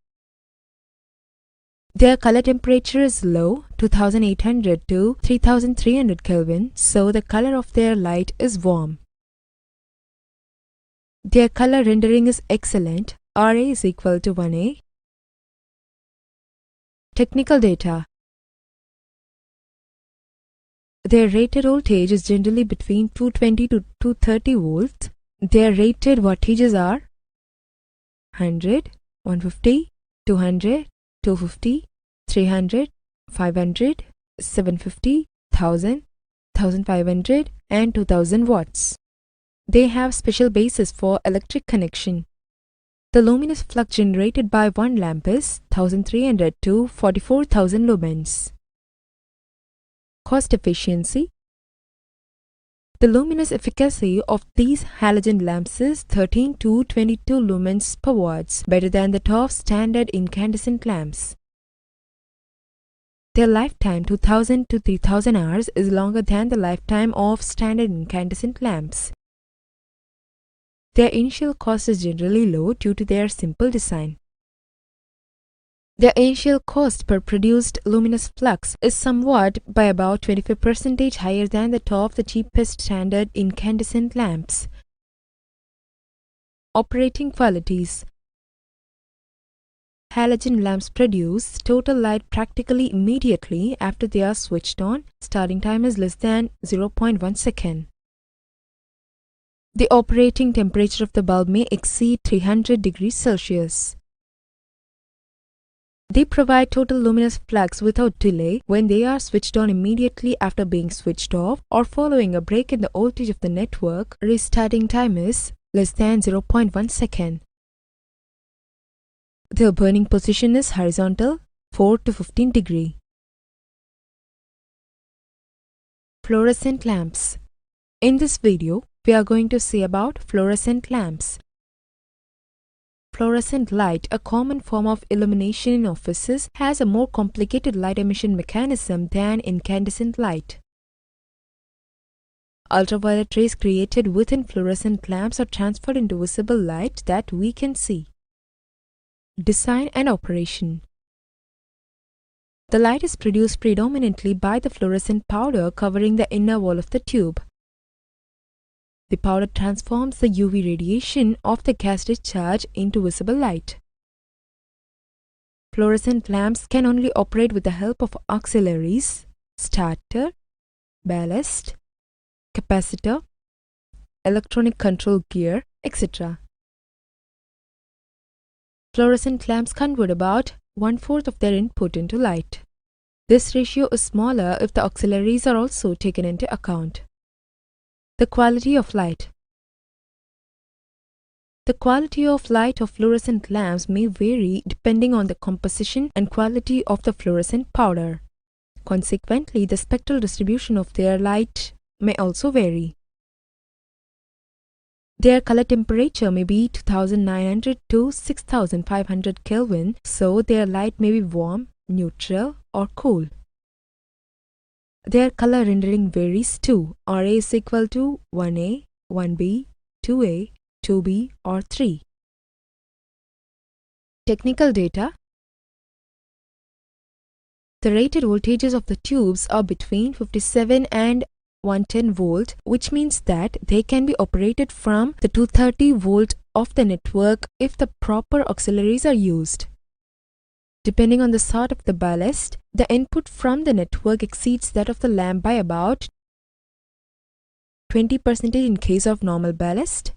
Their color temperature is low, 2800 to 3300 Kelvin, so the color of their light is warm. Their color rendering is excellent, RA is equal to 1A. Technical data. Their rated voltage is generally between 220 to 230 volts. Their rated wattages are 100, 150, 200, 250, 300, 500, 750, 1000, 1500 and 2000 watts. They have special bases for electric connection. The luminous flux generated by one lamp is 1300 to 44,000 lumens. Cost efficiency. The luminous efficacy of these halogen lamps is 13 to 22 lumens per watt, better than that of standard incandescent lamps. Their lifetime, 2000 to 3000 hours, is longer than the lifetime of standard incandescent lamps. Their initial cost is generally low due to their simple design. Their initial cost per produced luminous flux is somewhat by about 25% higher than that of the cheapest standard incandescent lamps. Operating qualities. Halogen lamps produce total light practically immediately after they are switched on. Starting time is less than 0.1 second. The operating temperature of the bulb may exceed 300 degrees Celsius. They provide total luminous flux without delay when they are switched on immediately after being switched off or following a break in the voltage of the network. Restarting time is less than 0.1 second. Their burning position is horizontal, 4 to 15 degree. Fluorescent lamps. In this video, we are going to see about fluorescent lamps. Fluorescent light, a common form of illumination in offices, has a more complicated light emission mechanism than incandescent light. Ultraviolet rays created within fluorescent lamps are transferred into visible light that we can see. Design and operation. The light is produced predominantly by the fluorescent powder covering the inner wall of the tube. The powder transforms the UV radiation of the gas discharge into visible light. Fluorescent lamps can only operate with the help of auxiliaries, starter, ballast, capacitor, electronic control gear, etc. Fluorescent lamps convert about 1/4 of their input into light. This ratio is smaller if the auxiliaries are also taken into account. The quality of light. The quality of light of fluorescent lamps may vary depending on the composition and quality of the fluorescent powder. Consequently, the spectral distribution of their light may also vary. Their color temperature may be 2900 to 6500 Kelvin, so their light may be warm, neutral, or cool. Their color rendering varies too. RA is equal to 1A, 1B, 2A, 2B, or 3. Technical data. The rated voltages of the tubes are between 57 and 110 volt, which means that they can be operated from the 230 volt of the network if the proper auxiliaries are used. Depending on the sort of the ballast, the input from the network exceeds that of the lamp by about 20% in case of normal ballast,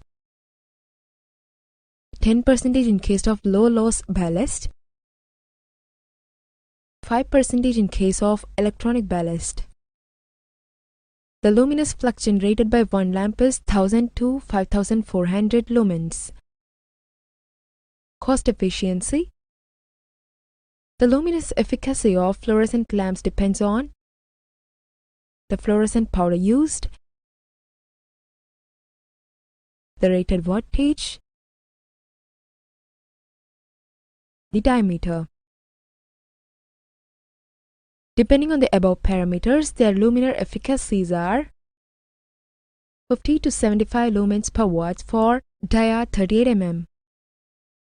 10% in case of low loss ballast, 5% in case of electronic ballast. The luminous flux generated by one lamp is 1000 to 5400 lumens. Cost efficiency. The luminous efficacy of fluorescent lamps depends on the fluorescent powder used, the rated wattage, the diameter. Depending on the above parameters, their luminar efficacies are 50 to 75 lumens per watt for dia 38 mm,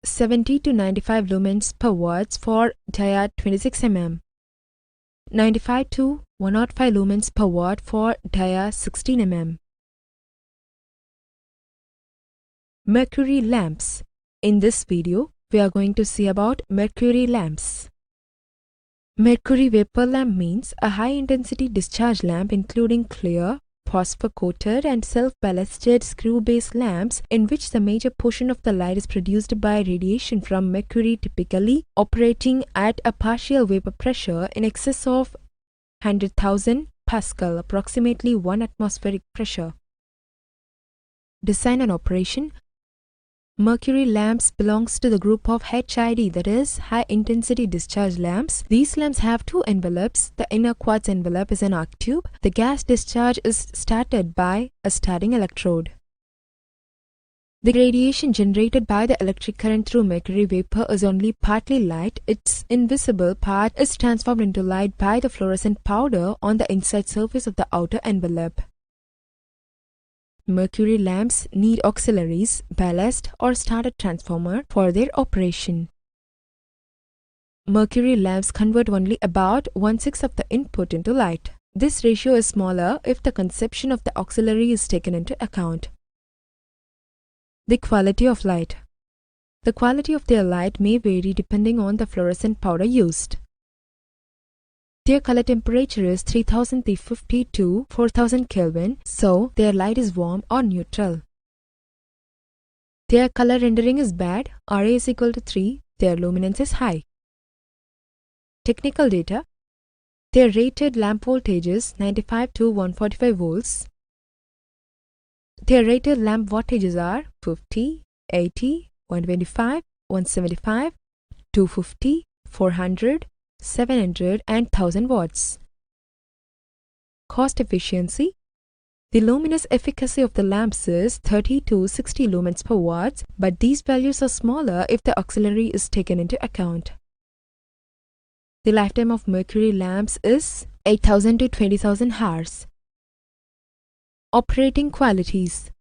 70 to 95 lumens per watt for dia 26 mm, 95 to 105 lumens per watt for dia 16 mm. Mercury lamps. In this video, we are going to see about mercury lamps. Mercury vapor lamp means a high-intensity discharge lamp including clear, phosphor-coated and self-ballasted screw-based lamps in which the major portion of the light is produced by radiation from mercury, typically operating at a partial vapor pressure in excess of 100,000 Pascal, approximately 1 atmospheric pressure. Design and operation. Mercury lamps belongs to the group of HID, that is, high-intensity discharge lamps. These lamps have two envelopes. The inner quartz envelope is an arc tube. The gas discharge is started by a starting electrode. The radiation generated by the electric current through mercury vapor is only partly light. Its invisible part is transformed into light by the fluorescent powder on the inside surface of the outer envelope. Mercury lamps need auxiliaries, ballast or starter transformer for their operation. Mercury lamps convert only about 1/6 of the input into light. This ratio is smaller if the consumption of the auxiliary is taken into account. The quality of light. The quality of their light may vary depending on the fluorescent powder used. Their color temperature is 3350 to 4000 Kelvin, so their light is warm or neutral. Their color rendering is bad, Ra is equal to 3, their luminance is high. Technical data. Their rated lamp voltage is 95 to 145 volts. Their rated lamp wattages are 50, 80, 125, 175, 250, 400, 700 and 1000 watts. Cost efficiency. The luminous efficacy of the lamps is 30 to 60 lumens per watt, but these values are smaller if the auxiliary is taken into account. The lifetime of mercury lamps is 8,000 to 20,000 hours. Operating qualities.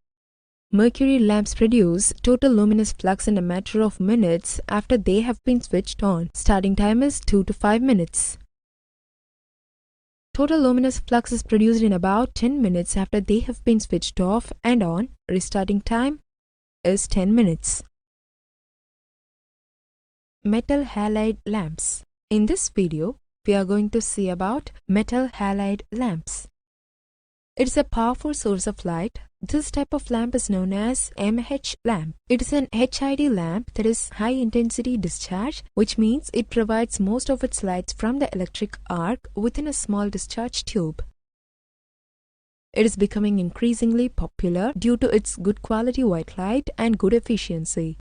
Mercury lamps produce total luminous flux in a matter of minutes after they have been switched on. Starting time is 2 to 5 minutes. Total luminous flux is produced in about 10 minutes after they have been switched off and on. Restarting time is 10 minutes. Metal halide lamps. In this video, we are going to see about metal halide lamps. It is a powerful source of light. This type of lamp is known as MH lamp. It is an HID lamp, that is high intensity discharge, which means it provides most of its lights from the electric arc within a small discharge tube. It is becoming increasingly popular due to its good quality white light and good efficiency.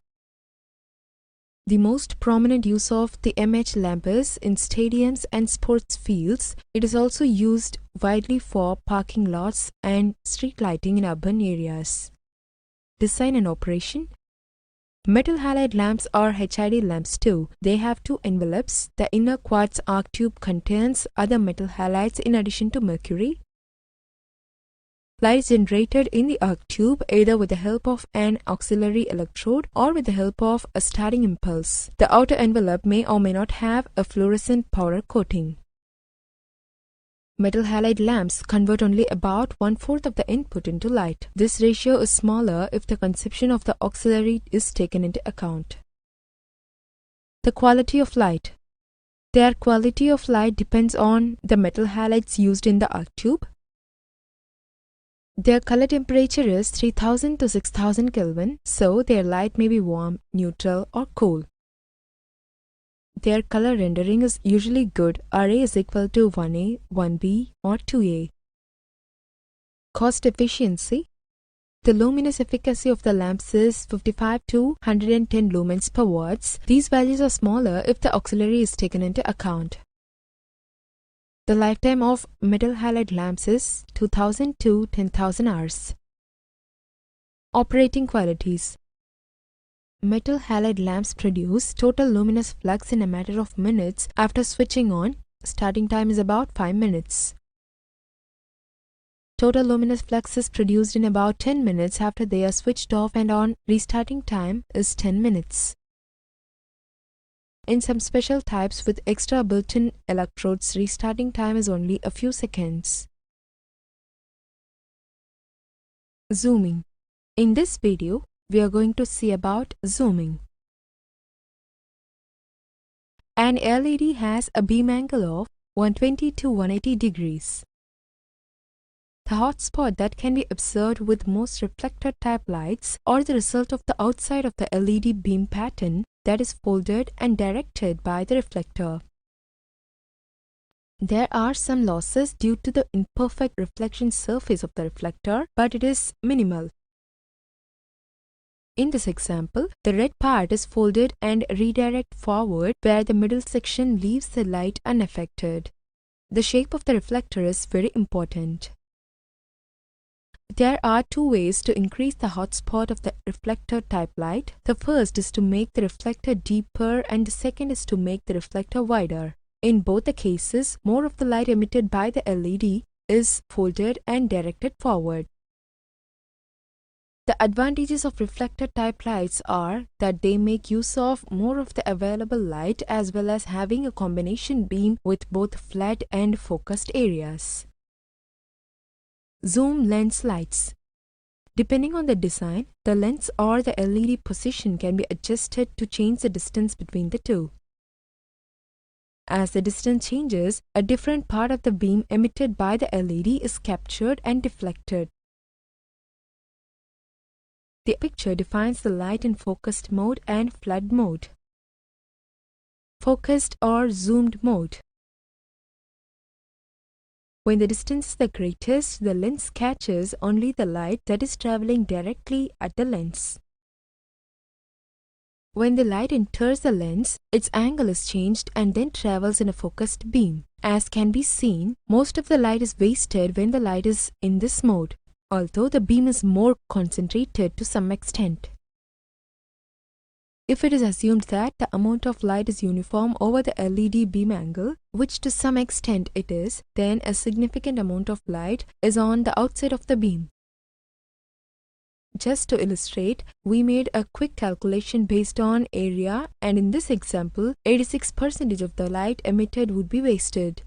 The most prominent use of the MH lamp is in stadiums and sports fields. It is also used widely for parking lots and street lighting in urban areas. Design and operation. Metal halide lamps are HID lamps too. They have two envelopes. The inner quartz arc tube contains other metal halides in addition to mercury. Light is generated in the arc tube either with the help of an auxiliary electrode or with the help of a starting impulse. The outer envelope may or may not have a fluorescent powder coating. Metal halide lamps convert only about 1/4 of the input into light. This ratio is smaller if the consumption of the auxiliary is taken into account. The quality of light. Their quality of light depends on the metal halides used in the arc tube. Their color temperature is 3000 to 6000 Kelvin, so their light may be warm, neutral or cool. Their color rendering is usually good. Ra is equal to 1A, 1B or 2A. Cost efficiency. The luminous efficacy of the lamps is 55 to 110 lumens per watts. These values are smaller if the auxiliary is taken into account. The lifetime of metal halide lamps is 2000 to 10,000 hours. Operating qualities. Metal halide lamps produce total luminous flux in a matter of minutes after switching on. Starting time is about 5 minutes. Total luminous flux is produced in about 10 minutes after they are switched off, and on restarting time is 10 minutes. In some special types with extra built-in electrodes, restarting time is only a few seconds. Zooming. In this video, we are going to see about zooming. An LED has a beam angle of 120 to 180 degrees. The hot spot that can be observed with most reflector type lights are the result of the outside of the LED beam pattern that is folded and directed by the reflector. There are some losses due to the imperfect reflection surface of the reflector, but it is minimal. In this example, the red part is folded and redirected forward, where the middle section leaves the light unaffected. The shape of the reflector is very important. There are two ways to increase the hot spot of the reflector type light. The first is to make the reflector deeper, and the second is to make the reflector wider. In both the cases, more of the light emitted by the LED is folded and directed forward. The advantages of reflector type lights are that they make use of more of the available light, as well as having a combination beam with both flat and focused areas. Zoom lens lights. Depending on the design, the lens or the LED position can be adjusted to change the distance between the two. As the distance changes, a different part of the beam emitted by the LED is captured and deflected. The picture defines the light in focused mode and flood mode. Focused or zoomed mode. When the distance is the greatest, the lens catches only the light that is traveling directly at the lens. When the light enters the lens, its angle is changed and then travels in a focused beam. As can be seen, most of the light is wasted when the light is in this mode, although the beam is more concentrated to some extent. If it is assumed that the amount of light is uniform over the LED beam angle, which to some extent it is, then a significant amount of light is on the outside of the beam. Just to illustrate, we made a quick calculation based on area, and in this example, 86% of the light emitted would be wasted.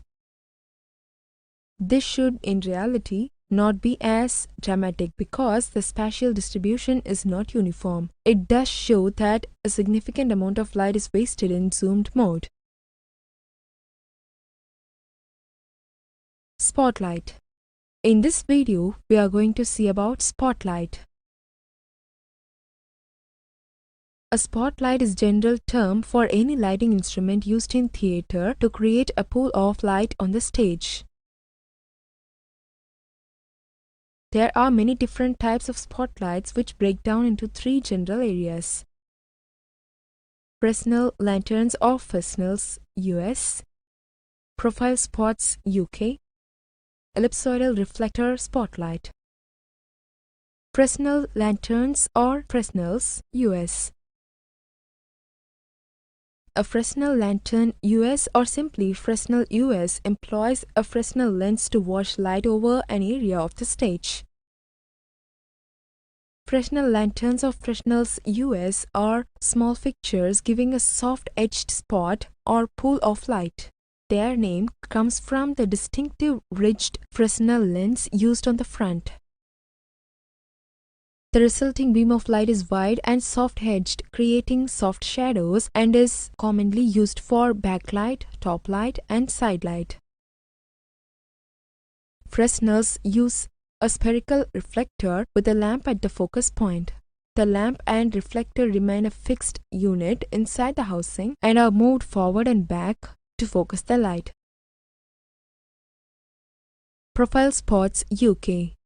This should, in reality, not be as dramatic because the spatial distribution is not uniform. It does show that a significant amount of light is wasted in zoomed mode. Spotlight. In this video, we are going to see about spotlight. A spotlight is a general term for any lighting instrument used in theater to create a pool of light on the stage. There are many different types of spotlights which break down into three general areas. Fresnel lanterns or Fresnels US, profile spots UK, ellipsoidal reflector spotlight. Fresnel lanterns or Fresnels US. A Fresnel lantern US, or simply Fresnel US, employs a Fresnel lens to wash light over an area of the stage. Fresnel lanterns or Fresnels US are small fixtures giving a soft-edged spot or pool of light. Their name comes from the distinctive ridged Fresnel lens used on the front. The resulting beam of light is wide and soft-edged, creating soft shadows, and is commonly used for backlight, top light, and side light. Fresnels use a spherical reflector with a lamp at the focus point. The lamp and reflector remain a fixed unit inside the housing and are moved forward and back to focus the light. Profile spots UK.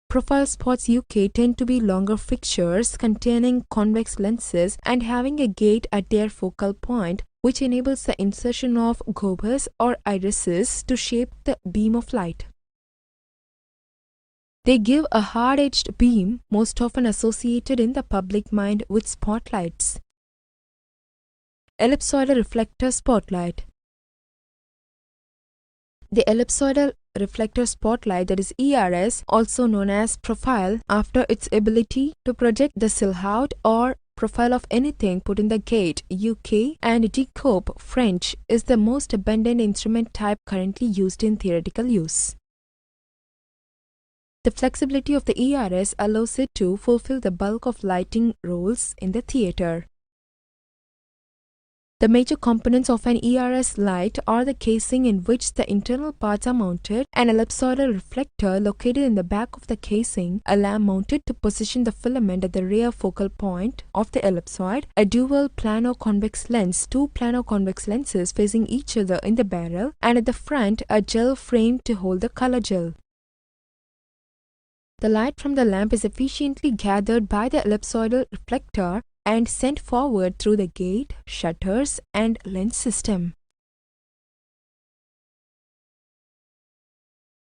Profile spots UK tend to be longer fixtures containing convex lenses and having a gate at their focal point, which enables the insertion of gobas or irises to shape the beam of light. They give a hard-edged beam, most often associated in the public mind with spotlights. Ellipsoidal reflector spotlight. The ellipsoidal reflector spotlight, that is ERS, also known as profile, after its ability to project the silhouette or profile of anything put in the gate, UK, and decoupe, French, is the most abundant instrument type currently used in theoretical use. The flexibility of the ERS allows it to fulfill the bulk of lighting roles in the theater. The major components of an ERS light are the casing in which the internal parts are mounted, an ellipsoidal reflector located in the back of the casing, a lamp mounted to position the filament at the rear focal point of the ellipsoid, a dual plano-convex lens, two plano-convex lenses facing each other in the barrel, and at the front a gel frame to hold the color gel. The light from the lamp is efficiently gathered by the ellipsoidal reflector and sent forward through the gate, shutters, and lens system.